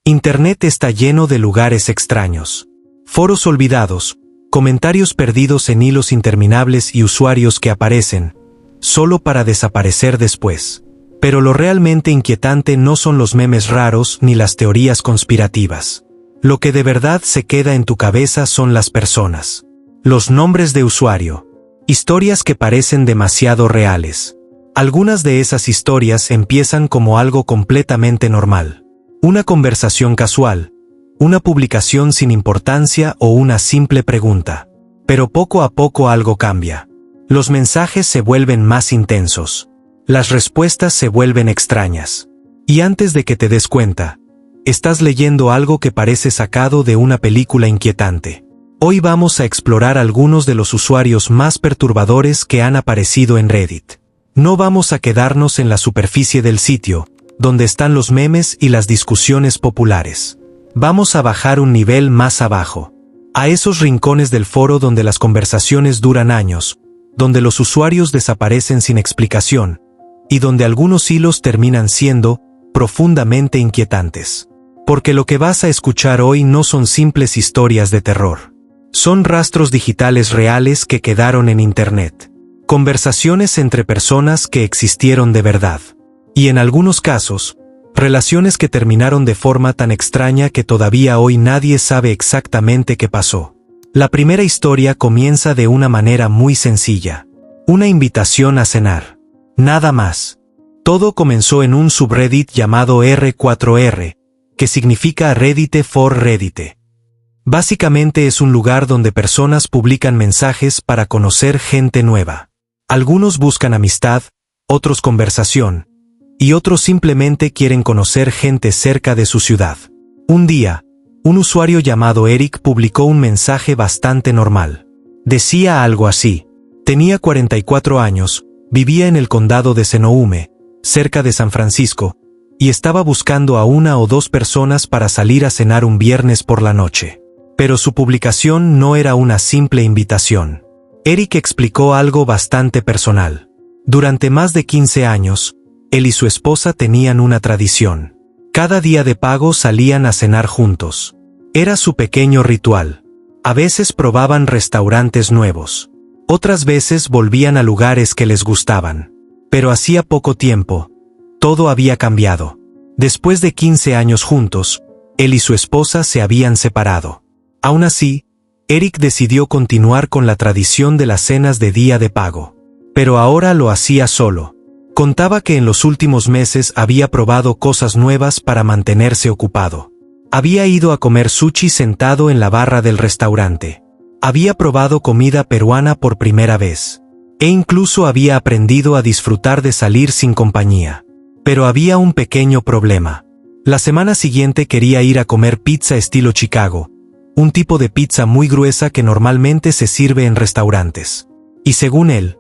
Internet está lleno de lugares extraños. Foros olvidados, comentarios perdidos en hilos interminables y usuarios que aparecen, solo para desaparecer después. Pero lo realmente inquietante no son los memes raros ni las teorías conspirativas. Lo que de verdad se queda en tu cabeza son las personas. Los nombres de usuario. Historias que parecen demasiado reales. Algunas de esas historias empiezan como algo completamente normal. Una conversación casual, una publicación sin importancia o una simple pregunta. Pero poco a poco algo cambia. Los mensajes se vuelven más intensos. Las respuestas se vuelven extrañas. Y antes de que te des cuenta, estás leyendo algo que parece sacado de una película inquietante. Hoy vamos a explorar algunos de los usuarios más perturbadores que han aparecido en Reddit. No vamos a quedarnos en la superficie del sitio, donde están los memes y las discusiones populares. Vamos a bajar un nivel más abajo. A esos rincones del foro donde las conversaciones duran años, donde los usuarios desaparecen sin explicación, y donde algunos hilos terminan siendo profundamente inquietantes. Porque lo que vas a escuchar hoy no son simples historias de terror. Son rastros digitales reales que quedaron en Internet. Conversaciones entre personas que existieron de verdad. Y en algunos casos, relaciones que terminaron de forma tan extraña que todavía hoy nadie sabe exactamente qué pasó. La primera historia comienza de una manera muy sencilla. Una invitación a cenar. Nada más. Todo comenzó en un subreddit llamado R4R, que significa Reddite for Reddite. Básicamente es un lugar donde personas publican mensajes para conocer gente nueva. Algunos buscan amistad, otros conversación, y otros simplemente quieren conocer gente cerca de su ciudad. Un día, un usuario llamado Eric publicó un mensaje bastante normal. Decía algo así. Tenía 44 años, vivía en el condado de Sonoma, cerca de San Francisco, y estaba buscando a una o dos personas para salir a cenar un viernes por la noche. Pero su publicación no era una simple invitación. Eric explicó algo bastante personal. Durante más de 15 años, él y su esposa tenían una tradición. Cada día de pago salían a cenar juntos. Era su pequeño ritual. A veces probaban restaurantes nuevos. Otras veces volvían a lugares que les gustaban. Pero hacía poco tiempo, todo había cambiado. Después de 15 años juntos, él y su esposa se habían separado. Aún así, Eric decidió continuar con la tradición de las cenas de día de pago. Pero ahora lo hacía solo. Contaba que en los últimos meses había probado cosas nuevas para mantenerse ocupado. Había ido a comer sushi sentado en la barra del restaurante. Había probado comida peruana por primera vez. E incluso había aprendido a disfrutar de salir sin compañía. Pero había un pequeño problema. La semana siguiente quería ir a comer pizza estilo Chicago, un tipo de pizza muy gruesa que normalmente se sirve en restaurantes. Y según él,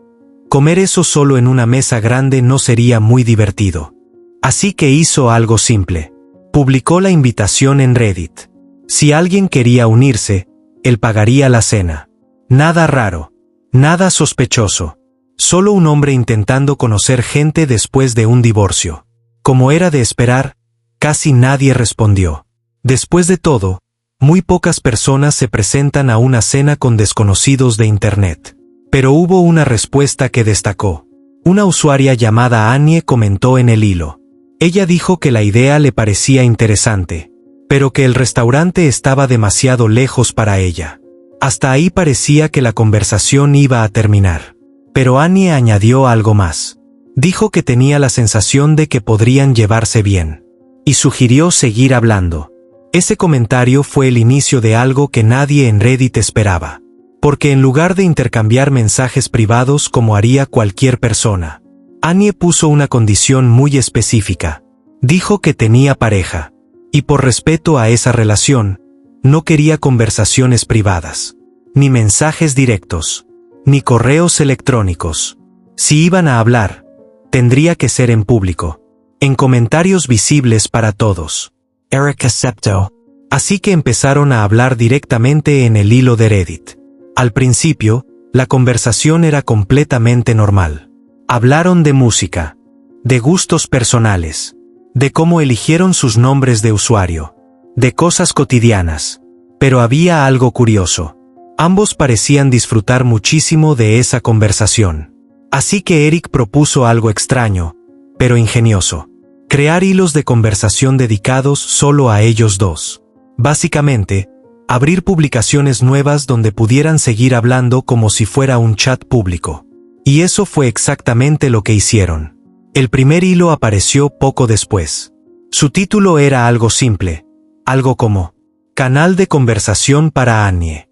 comer eso solo en una mesa grande no sería muy divertido. Así que hizo algo simple. Publicó la invitación en Reddit. Si alguien quería unirse, él pagaría la cena. Nada raro. Nada sospechoso. Solo un hombre intentando conocer gente después de un divorcio. Como era de esperar, casi nadie respondió. Después de todo, muy pocas personas se presentan a una cena con desconocidos de Internet. Pero hubo una respuesta que destacó. Una usuaria llamada Annie comentó en el hilo. Ella dijo que la idea le parecía interesante, pero que el restaurante estaba demasiado lejos para ella. Hasta ahí parecía que la conversación iba a terminar. Pero Annie añadió algo más. Dijo que tenía la sensación de que podrían llevarse bien. Y sugirió seguir hablando. Ese comentario fue el inicio de algo que nadie en Reddit esperaba. Porque en lugar de intercambiar mensajes privados como haría cualquier persona, Annie puso una condición muy específica. Dijo que tenía pareja. Y por respeto a esa relación, no quería conversaciones privadas, ni mensajes directos, ni correos electrónicos. Si iban a hablar, tendría que ser en público, en comentarios visibles para todos. Eric aceptó. Así que empezaron a hablar directamente en el hilo de Reddit. Al principio, la conversación era completamente normal. Hablaron de música, de gustos personales, de cómo eligieron sus nombres de usuario. de cosas cotidianas. Pero había algo curioso. Ambos parecían disfrutar muchísimo de esa conversación. Así que Eric propuso algo extraño, pero ingenioso. Crear hilos de conversación dedicados solo a ellos dos. Básicamente, abrir publicaciones nuevas donde pudieran seguir hablando como si fuera un chat público. Y eso fue exactamente lo que hicieron. El primer hilo apareció poco después. Su título era algo simple, algo como Canal de conversación para Annie.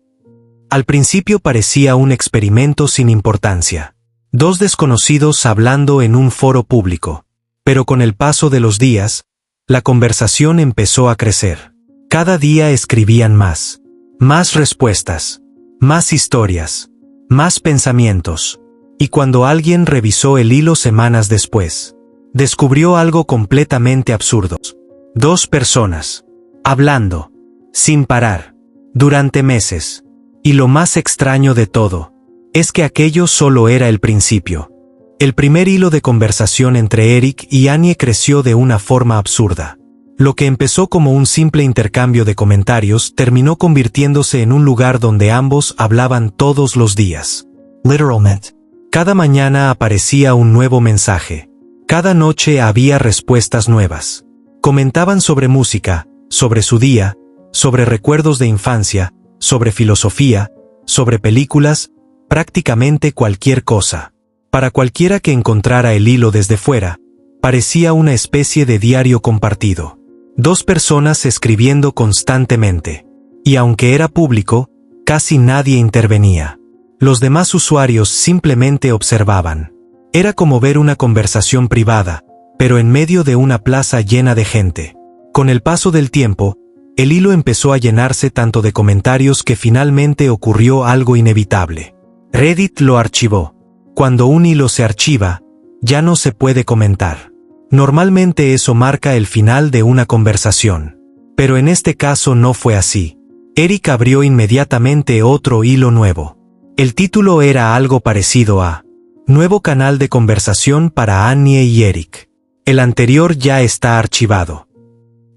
Al principio parecía un experimento sin importancia. Dos desconocidos hablando en un foro público. Pero con el paso de los días, la conversación empezó a crecer. Cada día escribían más respuestas, más historias, más pensamientos. Y cuando alguien revisó el hilo semanas después, descubrió algo completamente absurdo. Dos personas, hablando, sin parar, durante meses. Y lo más extraño de todo, es que aquello solo era el principio. El primer hilo de conversación entre Eric y Annie creció de una forma absurda. Lo que empezó como un simple intercambio de comentarios terminó convirtiéndose en un lugar donde ambos hablaban todos los días. Literalmente. Cada mañana aparecía un nuevo mensaje. Cada noche había respuestas nuevas. Comentaban sobre música, sobre su día, sobre recuerdos de infancia, sobre filosofía, sobre películas, prácticamente cualquier cosa. Para cualquiera que encontrara el hilo desde fuera, parecía una especie de diario compartido. Dos personas escribiendo constantemente. Y aunque era público, casi nadie intervenía. Los demás usuarios simplemente observaban. Era como ver una conversación privada, pero en medio de una plaza llena de gente. Con el paso del tiempo, el hilo empezó a llenarse tanto de comentarios que finalmente ocurrió algo inevitable. Reddit lo archivó. Cuando un hilo se archiva, ya no se puede comentar. Normalmente eso marca el final de una conversación. Pero en este caso no fue así. Eric abrió inmediatamente otro hilo nuevo. El título era algo parecido a Nuevo canal de conversación para Annie y Eric. El anterior ya está archivado.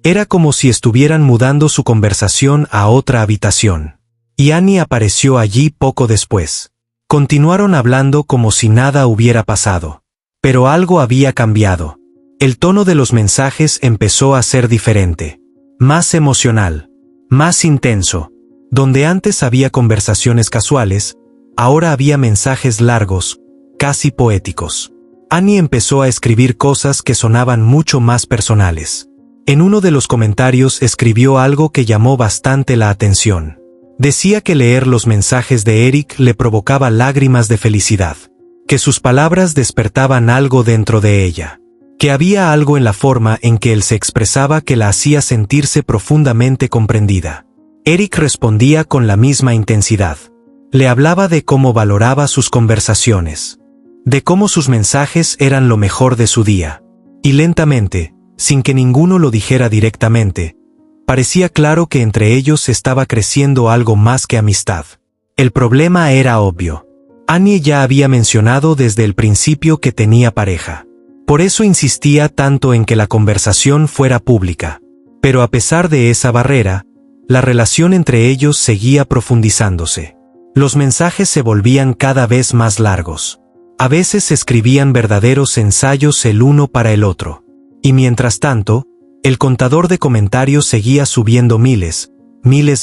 Era como si estuvieran mudando su conversación a otra habitación. Y Annie apareció allí poco después. Continuaron hablando como si nada hubiera pasado. Pero algo había cambiado. El tono de los mensajes empezó a ser diferente. Más emocional. Más intenso. Donde antes había conversaciones casuales, ahora había mensajes largos, casi poéticos. Annie empezó a escribir cosas que sonaban mucho más personales. En uno de los comentarios escribió algo que llamó bastante la atención. Decía que leer los mensajes de Eric le provocaba lágrimas de felicidad. Que sus palabras despertaban algo dentro de ella. Que había algo en la forma en que él se expresaba que la hacía sentirse profundamente comprendida. Eric respondía con la misma intensidad. Le hablaba de cómo valoraba sus conversaciones. De cómo sus mensajes eran lo mejor de su día. Y lentamente, sin que ninguno lo dijera directamente, parecía claro que entre ellos estaba creciendo algo más que amistad. El problema era obvio. Annie ya había mencionado desde el principio que tenía pareja. Por eso insistía tanto en que la conversación fuera pública. Pero a pesar de esa barrera, la relación entre ellos seguía profundizándose. Los mensajes se volvían cada vez más largos. A veces escribían verdaderos ensayos el uno para el otro. Y mientras tanto, el contador de comentarios seguía subiendo miles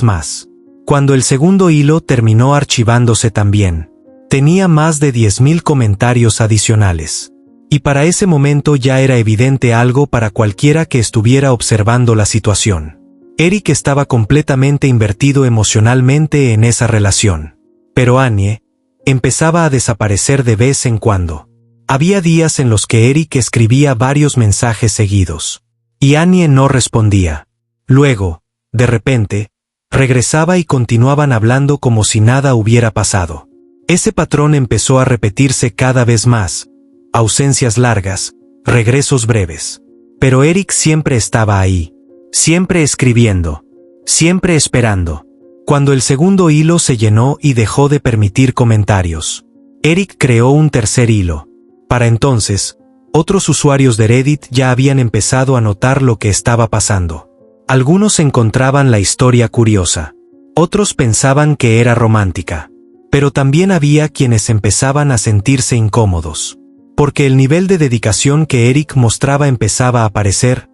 más. Cuando el segundo hilo terminó archivándose también, tenía más de 10.000 comentarios adicionales. Y para ese momento ya era evidente algo para cualquiera que estuviera observando la situación. Eric estaba completamente invertido emocionalmente en esa relación. Pero Annie empezaba a desaparecer de vez en cuando. Había días en los que Eric escribía varios mensajes seguidos. Y Annie no respondía. Luego, de repente, regresaba y continuaban hablando como si nada hubiera pasado. Ese patrón empezó a repetirse cada vez más. Ausencias largas, regresos breves. Pero Eric siempre estaba ahí. Siempre escribiendo. Siempre esperando. Cuando el segundo hilo se llenó y dejó de permitir comentarios, Eric creó un tercer hilo. Para entonces, otros usuarios de Reddit ya habían empezado a notar lo que estaba pasando. Algunos encontraban la historia curiosa. Otros pensaban que era romántica. Pero también había quienes empezaban a sentirse incómodos. Porque el nivel de dedicación que Eric mostraba empezaba a parecer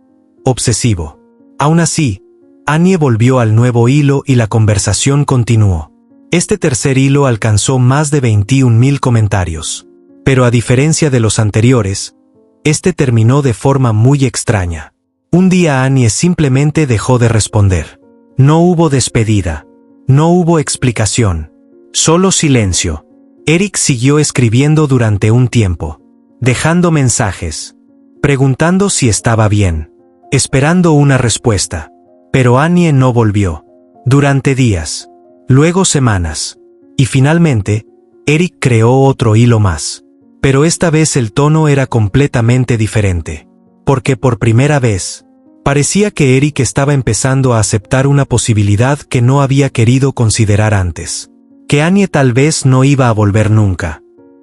obsesivo. Aún así, Annie volvió al nuevo hilo y la conversación continuó. Este tercer hilo alcanzó más de 21.000 comentarios. Pero a diferencia de los anteriores, este terminó de forma muy extraña. Un día Annie simplemente dejó de responder. No hubo despedida. No hubo explicación. Solo silencio. Eric siguió escribiendo durante un tiempo, dejando mensajes, preguntando si estaba bien, esperando una respuesta. Pero Annie no volvió. Durante días, luego semanas, y finalmente, Eric creó otro hilo más. Pero esta vez el tono era completamente diferente. Porque por primera vez, parecía que Eric estaba empezando a aceptar una posibilidad que no había querido considerar antes. Que Annie tal vez no iba a volver nunca.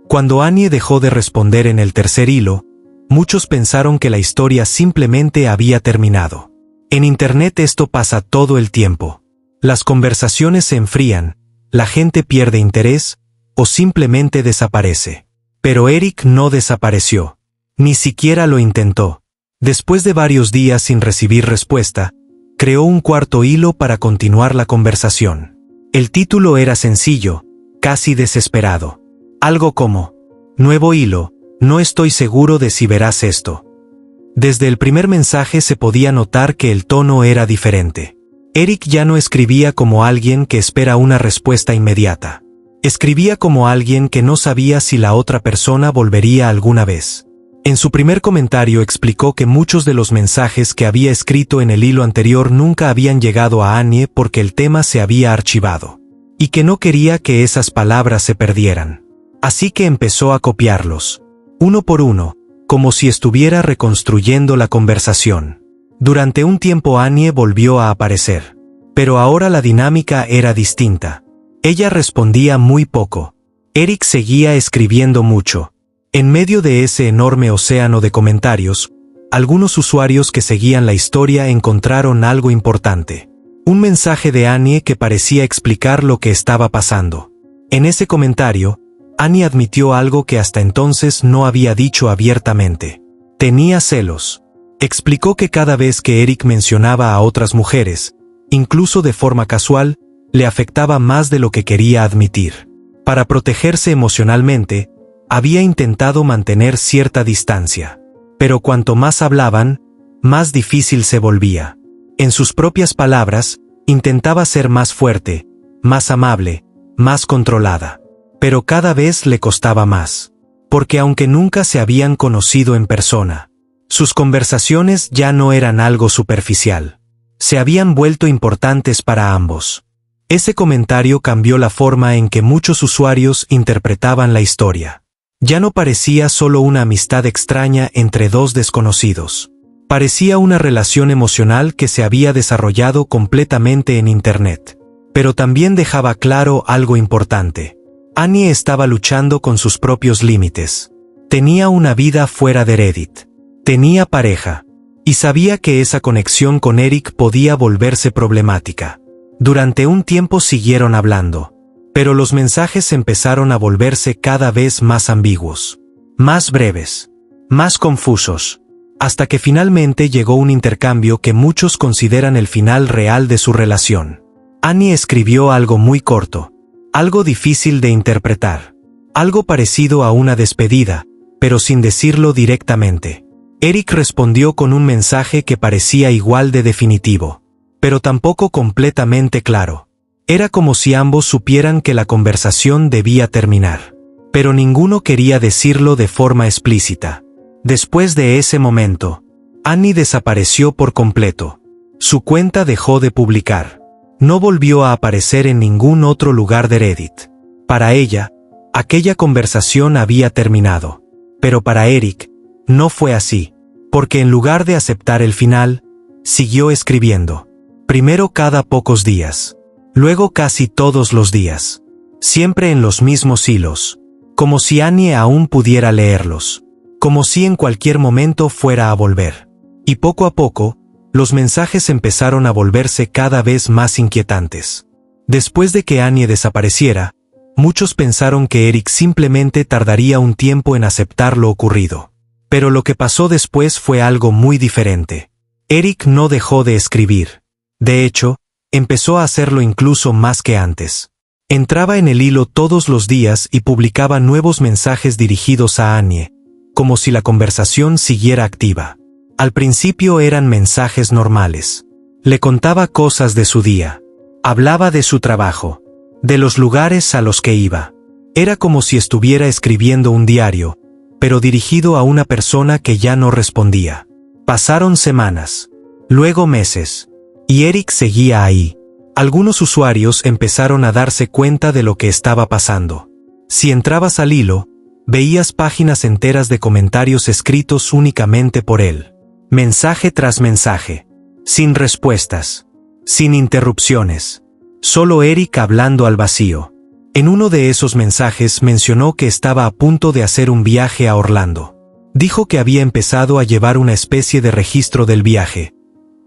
Cuando Annie dejó de responder en el tercer hilo, muchos pensaron que la historia simplemente había terminado. En Internet esto pasa todo el tiempo. Las conversaciones se enfrían, la gente pierde interés, o simplemente desaparece. Pero Eric no desapareció. Ni siquiera lo intentó. Después de varios días sin recibir respuesta, creó un cuarto hilo para continuar la conversación. El título era sencillo, casi desesperado. Algo como, nuevo hilo, no estoy seguro de si verás esto. Desde el primer mensaje se podía notar que el tono era diferente. Eric ya no escribía como alguien que espera una respuesta inmediata. Escribía como alguien que no sabía si la otra persona volvería alguna vez. En su primer comentario explicó que muchos de los mensajes que había escrito en el hilo anterior nunca habían llegado a Annie porque el tema se había archivado. Y que no quería que esas palabras se perdieran. Así que empezó a copiarlos, uno por uno, como si estuviera reconstruyendo la conversación. Durante un tiempo Annie volvió a aparecer. Pero ahora la dinámica era distinta. Ella respondía muy poco. Eric seguía escribiendo mucho. En medio de ese enorme océano de comentarios, algunos usuarios que seguían la historia encontraron algo importante. Un mensaje de Annie que parecía explicar lo que estaba pasando. En ese comentario, Annie admitió algo que hasta entonces no había dicho abiertamente. Tenía celos. Explicó que cada vez que Eric mencionaba a otras mujeres, incluso de forma casual, le afectaba más de lo que quería admitir. Para protegerse emocionalmente, había intentado mantener cierta distancia. Pero cuanto más hablaban, más difícil se volvía. En sus propias palabras, intentaba ser más fuerte, más amable, más controlada. Pero cada vez le costaba más. Porque aunque nunca se habían conocido en persona, sus conversaciones ya no eran algo superficial. Se habían vuelto importantes para ambos. Ese comentario cambió la forma en que muchos usuarios interpretaban la historia. Ya no parecía solo una amistad extraña entre dos desconocidos. Parecía una relación emocional que se había desarrollado completamente en Internet. Pero también dejaba claro algo importante. Annie estaba luchando con sus propios límites. Tenía una vida fuera de Reddit. Tenía pareja. Y sabía que esa conexión con Eric podía volverse problemática. Durante un tiempo siguieron hablando. Pero los mensajes empezaron a volverse cada vez más ambiguos, más breves, más confusos, hasta que finalmente llegó un intercambio que muchos consideran el final real de su relación. Annie escribió algo muy corto, algo difícil de interpretar, algo parecido a una despedida, pero sin decirlo directamente. Eric respondió con un mensaje que parecía igual de definitivo, pero tampoco completamente claro. Era como si ambos supieran que la conversación debía terminar. Pero ninguno quería decirlo de forma explícita. Después de ese momento, Annie desapareció por completo. Su cuenta dejó de publicar. No volvió a aparecer en ningún otro lugar de Reddit. Para ella, aquella conversación había terminado. Pero para Eric, no fue así. Porque en lugar de aceptar el final, siguió escribiendo. Primero cada pocos días. Luego casi todos los días. Siempre en los mismos hilos. Como si Annie aún pudiera leerlos. Como si en cualquier momento fuera a volver. Y poco a poco, los mensajes empezaron a volverse cada vez más inquietantes. Después de que Anya desapareciera, muchos pensaron que Eric simplemente tardaría un tiempo en aceptar lo ocurrido. Pero lo que pasó después fue algo muy diferente. Eric no dejó de escribir. De hecho, empezó a hacerlo incluso más que antes. Entraba en el hilo todos los días y publicaba nuevos mensajes dirigidos a Anya, como si la conversación siguiera activa. Al principio eran mensajes normales. Le contaba cosas de su día. Hablaba de su trabajo, de los lugares a los que iba. Era como si estuviera escribiendo un diario, pero dirigido a una persona que ya no respondía. Pasaron semanas, luego meses, y Eric seguía ahí. Algunos usuarios empezaron a darse cuenta de lo que estaba pasando. Si entrabas al hilo, veías páginas enteras de comentarios escritos únicamente por él. Mensaje tras mensaje. Sin respuestas. Sin interrupciones. Solo Eric hablando al vacío. En uno de esos mensajes mencionó que estaba a punto de hacer un viaje a Orlando. Dijo que había empezado a llevar una especie de registro del viaje,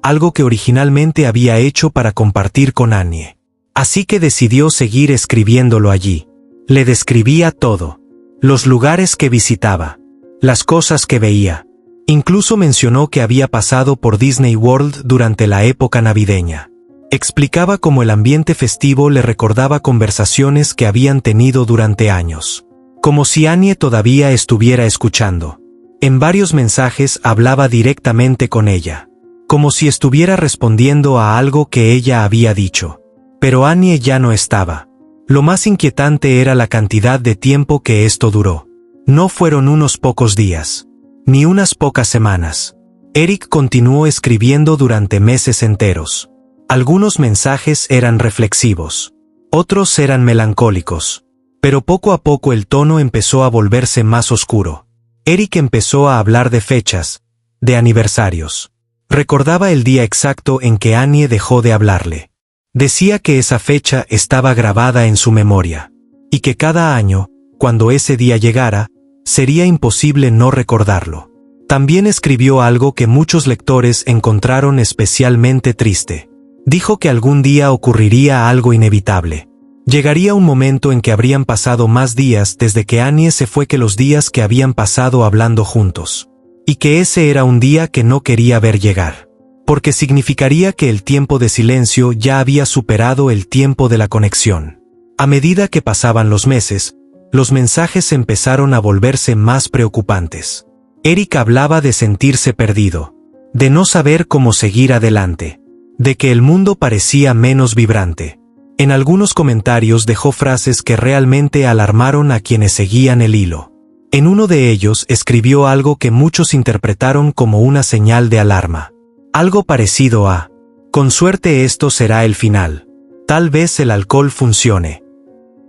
algo que originalmente había hecho para compartir con Anya. Así que decidió seguir escribiéndolo allí. Le describía todo. Los lugares que visitaba. Las cosas que veía. Incluso mencionó que había pasado por Disney World durante la época navideña. Explicaba cómo el ambiente festivo le recordaba conversaciones que habían tenido durante años. Como si Anya todavía estuviera escuchando. En varios mensajes hablaba directamente con ella. Como si estuviera respondiendo a algo que ella había dicho. Pero Anya ya no estaba. Lo más inquietante era la cantidad de tiempo que esto duró. No fueron unos pocos días. Ni unas pocas semanas. Eric continuó escribiendo durante meses enteros. Algunos mensajes eran reflexivos. Otros eran melancólicos. Pero poco a poco el tono empezó a volverse más oscuro. Eric empezó a hablar de fechas, de aniversarios. Recordaba el día exacto en que Anya dejó de hablarle. Decía que esa fecha estaba grabada en su memoria. Y que cada año, cuando ese día llegara, sería imposible no recordarlo. También escribió algo que muchos lectores encontraron especialmente triste. Dijo que algún día ocurriría algo inevitable. Llegaría un momento en que habrían pasado más días desde que Anya se fue que los días que habían pasado hablando juntos. Y que ese era un día que no quería ver llegar. Porque significaría que el tiempo de silencio ya había superado el tiempo de la conexión. A medida que pasaban los meses, los mensajes empezaron a volverse más preocupantes. Eric hablaba de sentirse perdido, de no saber cómo seguir adelante, de que el mundo parecía menos vibrante. En algunos comentarios dejó frases que realmente alarmaron a quienes seguían el hilo. En uno de ellos escribió algo que muchos interpretaron como una señal de alarma. Algo parecido a: con suerte esto será el final. Tal vez el alcohol funcione.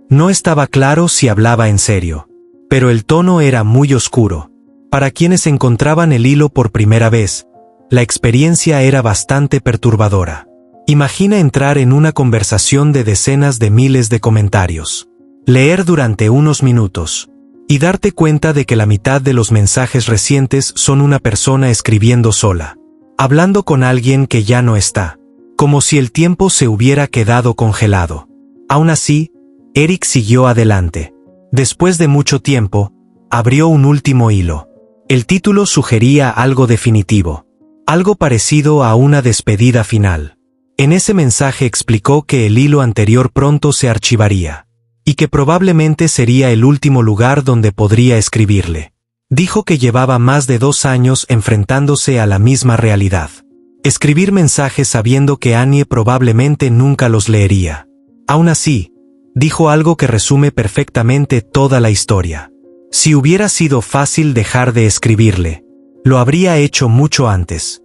No estaba claro si hablaba en serio, pero el tono era muy oscuro. Para quienes encontraban el hilo por primera vez, la experiencia era bastante perturbadora. Imagina entrar en una conversación de decenas de miles de comentarios, leer durante unos minutos, y darte cuenta de que la mitad de los mensajes recientes son una persona escribiendo sola, hablando con alguien que ya no está, como si el tiempo se hubiera quedado congelado. Aún así, Eric siguió adelante. Después de mucho tiempo, abrió un último hilo. El título sugería algo definitivo, algo parecido a una despedida final. En ese mensaje explicó que el hilo anterior pronto se archivaría, y que probablemente sería el último lugar donde podría escribirle. Dijo que llevaba más de 2 años enfrentándose a la misma realidad. Escribir mensajes sabiendo que Anya probablemente nunca los leería. Aún así, dijo algo que resume perfectamente toda la historia. Si hubiera sido fácil dejar de escribirle, lo habría hecho mucho antes.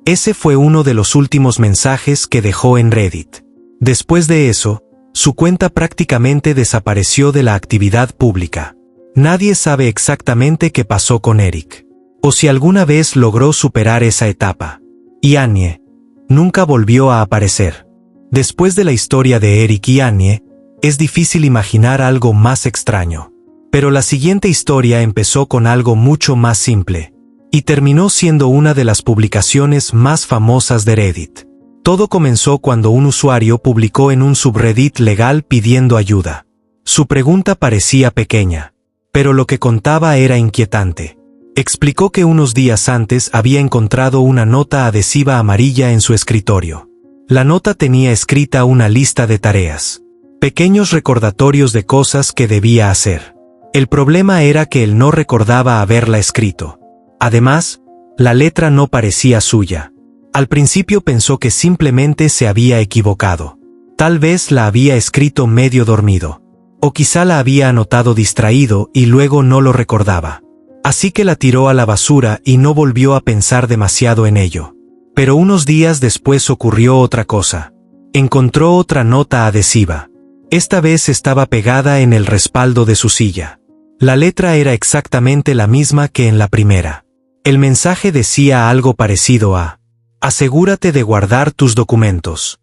Ese fue uno de los últimos mensajes que dejó en Reddit. Después de eso, su cuenta prácticamente desapareció de la actividad pública. Nadie sabe exactamente qué pasó con Eric, o si alguna vez logró superar esa etapa. Y Anya nunca volvió a aparecer. Después de la historia de Eric y Anya, es difícil imaginar algo más extraño. Pero la siguiente historia empezó con algo mucho más simple. y terminó siendo una de las publicaciones más famosas de Reddit. Todo comenzó cuando un usuario publicó en un subreddit legal pidiendo ayuda. Su pregunta parecía pequeña, pero lo que contaba era inquietante. Explicó que unos días antes había encontrado una nota adhesiva amarilla en su escritorio. La nota tenía escrita una lista de tareas, pequeños recordatorios de cosas que debía hacer. El problema era que él no recordaba haberla escrito. Además, la letra no parecía suya. Al principio pensó que simplemente se había equivocado. Tal vez la había escrito medio dormido. O quizá la había anotado distraído y luego no lo recordaba. Así que la tiró a la basura y no volvió a pensar demasiado en ello. Pero unos días después ocurrió otra cosa. Encontró otra nota adhesiva. Esta vez estaba pegada en el respaldo de su silla. La letra era exactamente la misma que en la primera. El mensaje decía algo parecido a: asegúrate de guardar tus documentos.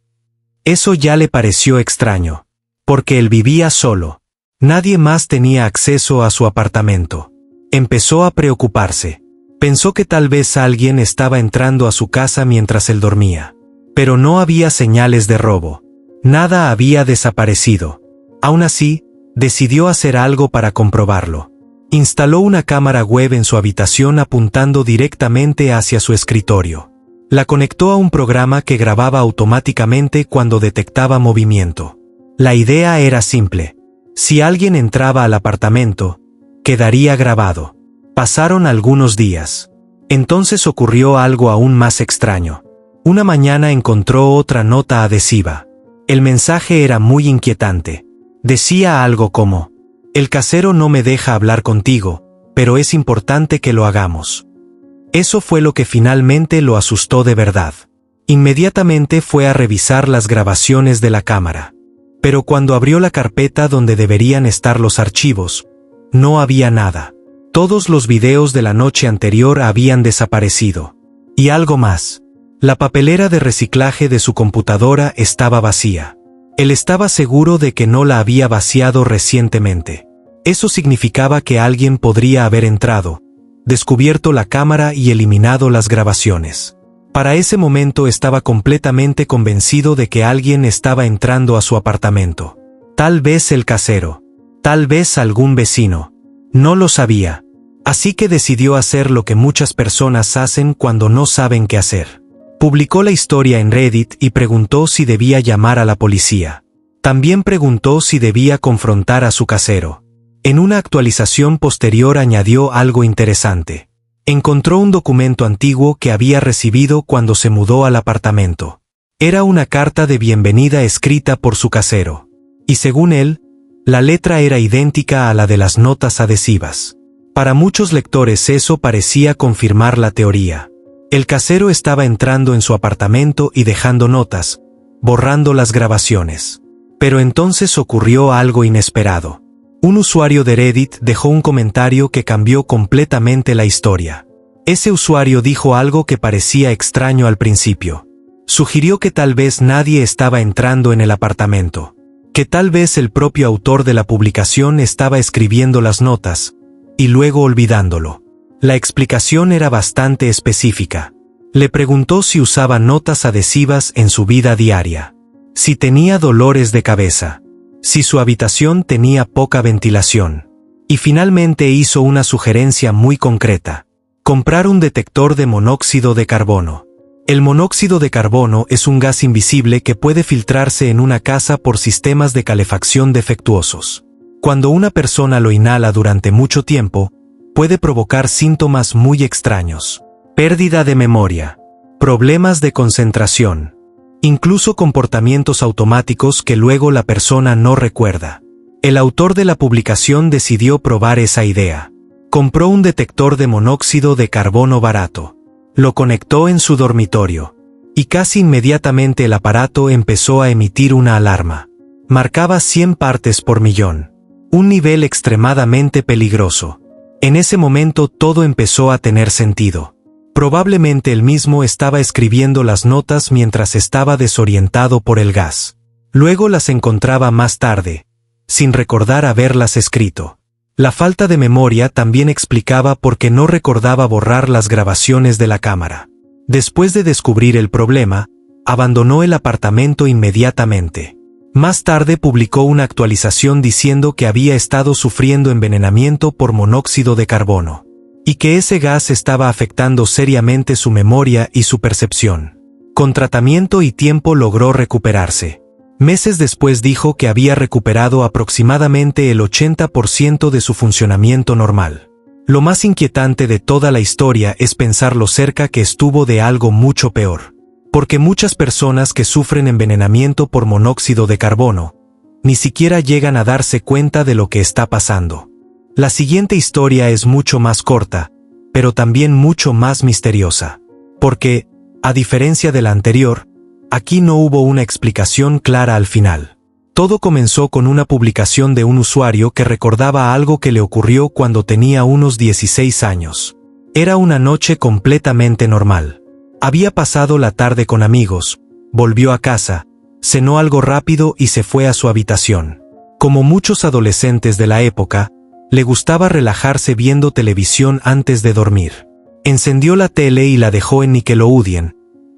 Eso ya le pareció extraño. Porque él vivía solo. Nadie más tenía acceso a su apartamento. Empezó a preocuparse. Pensó que tal vez alguien estaba entrando a su casa mientras él dormía. Pero no había señales de robo. Nada había desaparecido. Aún así, decidió hacer algo para comprobarlo. Instaló una cámara web en su habitación apuntando directamente hacia su escritorio. La conectó a un programa que grababa automáticamente cuando detectaba movimiento. La idea era simple. Si alguien entraba al apartamento, quedaría grabado. Pasaron algunos días. Entonces ocurrió algo aún más extraño. Una mañana encontró otra nota adhesiva. El mensaje era muy inquietante. Decía algo como: el casero no me deja hablar contigo, pero es importante que lo hagamos. Eso fue lo que finalmente lo asustó de verdad. Inmediatamente fue a revisar las grabaciones de la cámara. Pero cuando abrió la carpeta donde deberían estar los archivos, no había nada. Todos los videos de la noche anterior habían desaparecido. Y algo más. La papelera de reciclaje de su computadora estaba vacía. Él estaba seguro de que no la había vaciado recientemente. Eso significaba que alguien podría haber entrado, descubierto la cámara y eliminado las grabaciones. Para ese momento estaba completamente convencido de que alguien estaba entrando a su apartamento. Tal vez el casero. Tal vez algún vecino. No lo sabía. Así que decidió hacer lo que muchas personas hacen cuando no saben qué hacer. Publicó la historia en Reddit y preguntó si debía llamar a la policía. También preguntó si debía confrontar a su casero. En una actualización posterior añadió algo interesante. Encontró un documento antiguo que había recibido cuando se mudó al apartamento. Era una carta de bienvenida escrita por su casero. Y según él, la letra era idéntica a la de las notas adhesivas. Para muchos lectores eso parecía confirmar la teoría. El casero estaba entrando en su apartamento y dejando notas, borrando las grabaciones. Pero entonces ocurrió algo inesperado. Un usuario de Reddit dejó un comentario que cambió completamente la historia. Ese usuario dijo algo que parecía extraño al principio. Sugirió que tal vez nadie estaba entrando en el apartamento. Que tal vez el propio autor de la publicación estaba escribiendo las notas, y luego olvidándolo. La explicación era bastante específica. Le preguntó si usaba notas adhesivas en su vida diaria. Si tenía dolores de cabeza. Si su habitación tenía poca ventilación. Y finalmente hizo una sugerencia muy concreta. Comprar un detector de monóxido de carbono. El monóxido de carbono es un gas invisible que puede filtrarse en una casa por sistemas de calefacción defectuosos. Cuando una persona lo inhala durante mucho tiempo, puede provocar síntomas muy extraños. Pérdida de memoria. Problemas de concentración. Incluso comportamientos automáticos que luego la persona no recuerda. El autor de la publicación decidió probar esa idea. Compró un detector de monóxido de carbono barato. Lo conectó en su dormitorio. Y casi inmediatamente el aparato empezó a emitir una alarma. Marcaba 100 partes por millón. Un nivel extremadamente peligroso. En ese momento todo empezó a tener sentido. Probablemente él mismo estaba escribiendo las notas mientras estaba desorientado por el gas. Luego las encontraba más tarde, sin recordar haberlas escrito. La falta de memoria también explicaba por qué no recordaba borrar las grabaciones de la cámara. Después de descubrir el problema, abandonó el apartamento inmediatamente. Más tarde publicó una actualización diciendo que había estado sufriendo envenenamiento por monóxido de carbono, y que ese gas estaba afectando seriamente su memoria y su percepción. Con tratamiento y tiempo logró recuperarse. Meses después dijo que había recuperado aproximadamente el 80% de su funcionamiento normal. Lo más inquietante de toda la historia es pensar lo cerca que estuvo de algo mucho peor. Porque muchas personas que sufren envenenamiento por monóxido de carbono ni siquiera llegan a darse cuenta de lo que está pasando. La siguiente historia es mucho más corta, pero también mucho más misteriosa. Porque, a diferencia de la anterior, aquí no hubo una explicación clara al final. Todo comenzó con una publicación de un usuario que recordaba algo que le ocurrió cuando tenía unos 16 años. Era una noche completamente normal. Había pasado la tarde con amigos, volvió a casa, cenó algo rápido y se fue a su habitación. Como muchos adolescentes de la época, le gustaba relajarse viendo televisión antes de dormir. Encendió la tele y la dejó en Nickelodeon,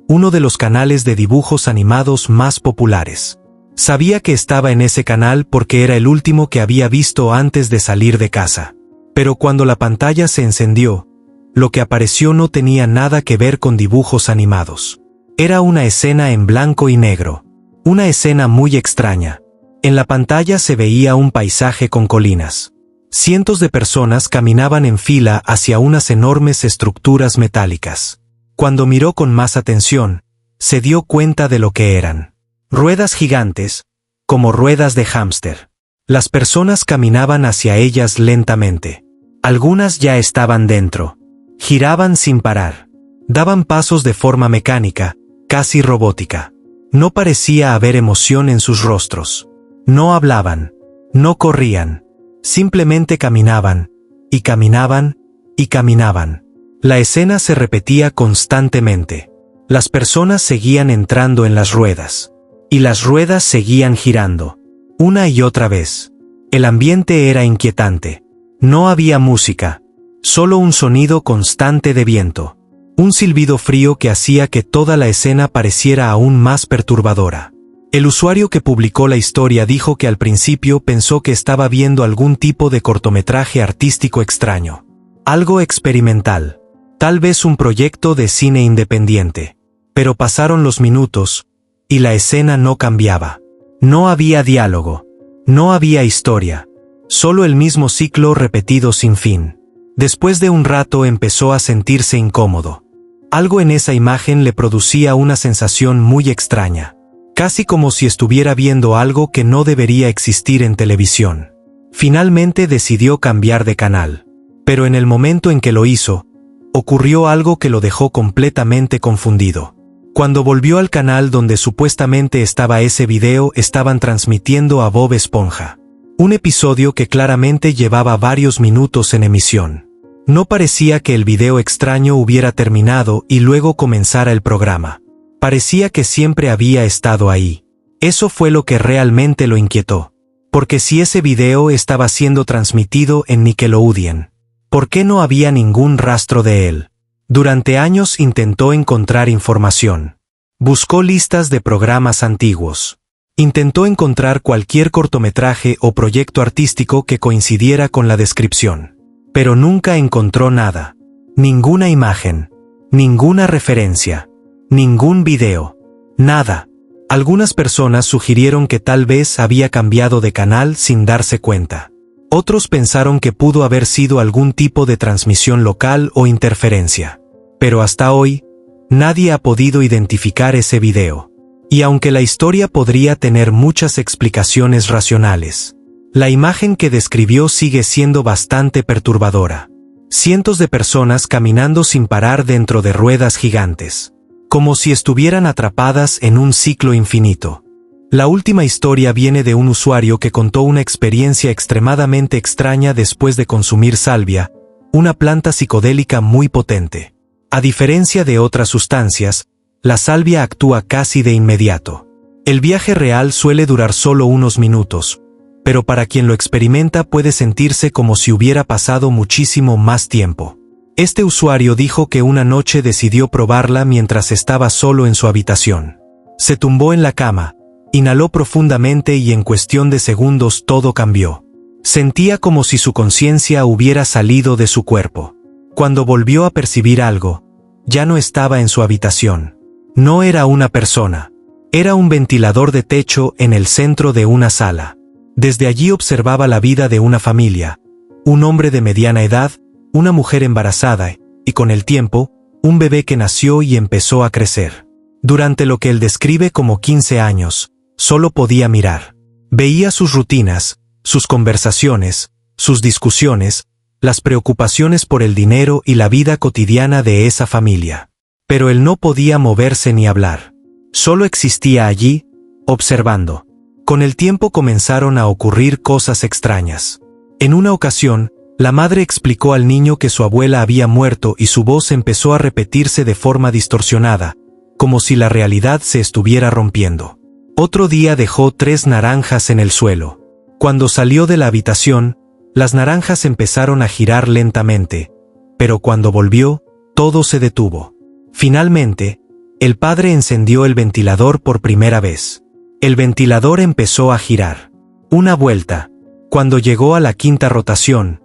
uno de los canales de dibujos animados más populares. Sabía que estaba en ese canal porque era el último que había visto antes de salir de casa. Pero cuando la pantalla se encendió, lo que apareció no tenía nada que ver con dibujos animados. Era una escena en blanco y negro. Una escena muy extraña. En la pantalla se veía un paisaje con colinas. Cientos de personas caminaban en fila hacia unas enormes estructuras metálicas. Cuando miró con más atención, se dio cuenta de lo que eran. Ruedas gigantes, como ruedas de hámster. Las personas caminaban hacia ellas lentamente. Algunas ya estaban dentro. Giraban sin parar. Daban pasos de forma mecánica, casi robótica. No parecía haber emoción en sus rostros. No hablaban. No corrían. Simplemente caminaban, y caminaban, y caminaban. La escena se repetía constantemente. Las personas seguían entrando en las ruedas. Y las ruedas seguían girando. Una y otra vez. El ambiente era inquietante. No había música. Solo un sonido constante de viento. Un silbido frío que hacía que toda la escena pareciera aún más perturbadora. El usuario que publicó la historia dijo que al principio pensó que estaba viendo algún tipo de cortometraje artístico extraño. Algo experimental. Tal vez un proyecto de cine independiente. Pero pasaron los minutos, y la escena no cambiaba. No había diálogo. No había historia. Solo el mismo ciclo repetido sin fin. Después de un rato empezó a sentirse incómodo. Algo en esa imagen le producía una sensación muy extraña. Casi como si estuviera viendo algo que no debería existir en televisión. Finalmente decidió cambiar de canal. Pero en el momento en que lo hizo, ocurrió algo que lo dejó completamente confundido. Cuando volvió al canal donde supuestamente estaba ese video, estaban transmitiendo a Bob Esponja. Un episodio que claramente llevaba varios minutos en emisión. No parecía que el video extraño hubiera terminado y luego comenzara el programa. Parecía que siempre había estado ahí. Eso fue lo que realmente lo inquietó. Porque si ese video estaba siendo transmitido en Nickelodeon, ¿por qué no había ningún rastro de él? Durante años intentó encontrar información. Buscó listas de programas antiguos. Intentó encontrar cualquier cortometraje o proyecto artístico que coincidiera con la descripción. Pero nunca encontró nada. Ninguna imagen. Ninguna referencia. Ningún video. Nada. Algunas personas sugirieron que tal vez había cambiado de canal sin darse cuenta. Otros pensaron que pudo haber sido algún tipo de transmisión local o interferencia. Pero hasta hoy, nadie ha podido identificar ese video. Y aunque la historia podría tener muchas explicaciones racionales, la imagen que describió sigue siendo bastante perturbadora. Cientos de personas caminando sin parar dentro de ruedas gigantes. Como si estuvieran atrapadas en un ciclo infinito. La última historia viene de un usuario que contó una experiencia extremadamente extraña después de consumir salvia, una planta psicodélica muy potente. A diferencia de otras sustancias, la salvia actúa casi de inmediato. El viaje real suele durar solo unos minutos, pero para quien lo experimenta puede sentirse como si hubiera pasado muchísimo más tiempo. Este usuario dijo que una noche decidió probarla mientras estaba solo en su habitación. Se tumbó en la cama, inhaló profundamente y en cuestión de segundos todo cambió. Sentía como si su conciencia hubiera salido de su cuerpo. Cuando volvió a percibir algo, ya no estaba en su habitación. No era una persona. Era un ventilador de techo en el centro de una sala. Desde allí observaba la vida de una familia, un hombre de mediana edad, una mujer embarazada y, con el tiempo, un bebé que nació y empezó a crecer. Durante lo que él describe como 15 años, solo podía mirar. Veía sus rutinas, sus conversaciones, sus discusiones, las preocupaciones por el dinero y la vida cotidiana de esa familia. Pero él no podía moverse ni hablar. Solo existía allí, observando. Con el tiempo comenzaron a ocurrir cosas extrañas. En una ocasión, la madre explicó al niño que su abuela había muerto y su voz empezó a repetirse de forma distorsionada, como si la realidad se estuviera rompiendo. Otro día dejó 3 naranjas en el suelo. Cuando salió de la habitación, las naranjas empezaron a girar lentamente, pero cuando volvió, todo se detuvo. Finalmente, el padre encendió el ventilador por primera vez. El ventilador empezó a girar. Una vuelta. Cuando llegó a la 5ª rotación,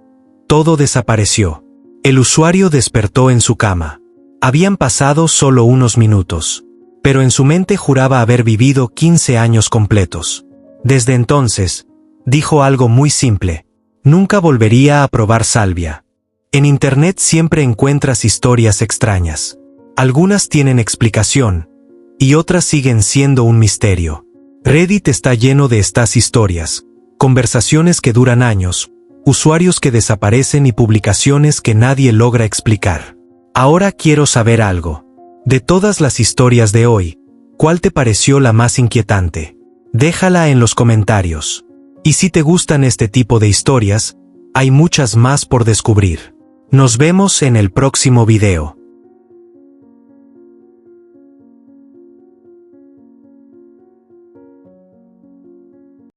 todo desapareció. El usuario despertó en su cama. Habían pasado solo unos minutos, pero en su mente juraba haber vivido 15 años completos. Desde entonces, dijo algo muy simple: nunca volvería a probar salvia. En Internet siempre encuentras historias extrañas. Algunas tienen explicación, y otras siguen siendo un misterio. Reddit está lleno de estas historias, conversaciones que duran años, usuarios que desaparecen y publicaciones que nadie logra explicar. Ahora quiero saber algo. De todas las historias de hoy, ¿cuál te pareció la más inquietante? Déjala en los comentarios. Y si te gustan este tipo de historias, hay muchas más por descubrir. Nos vemos en el próximo video.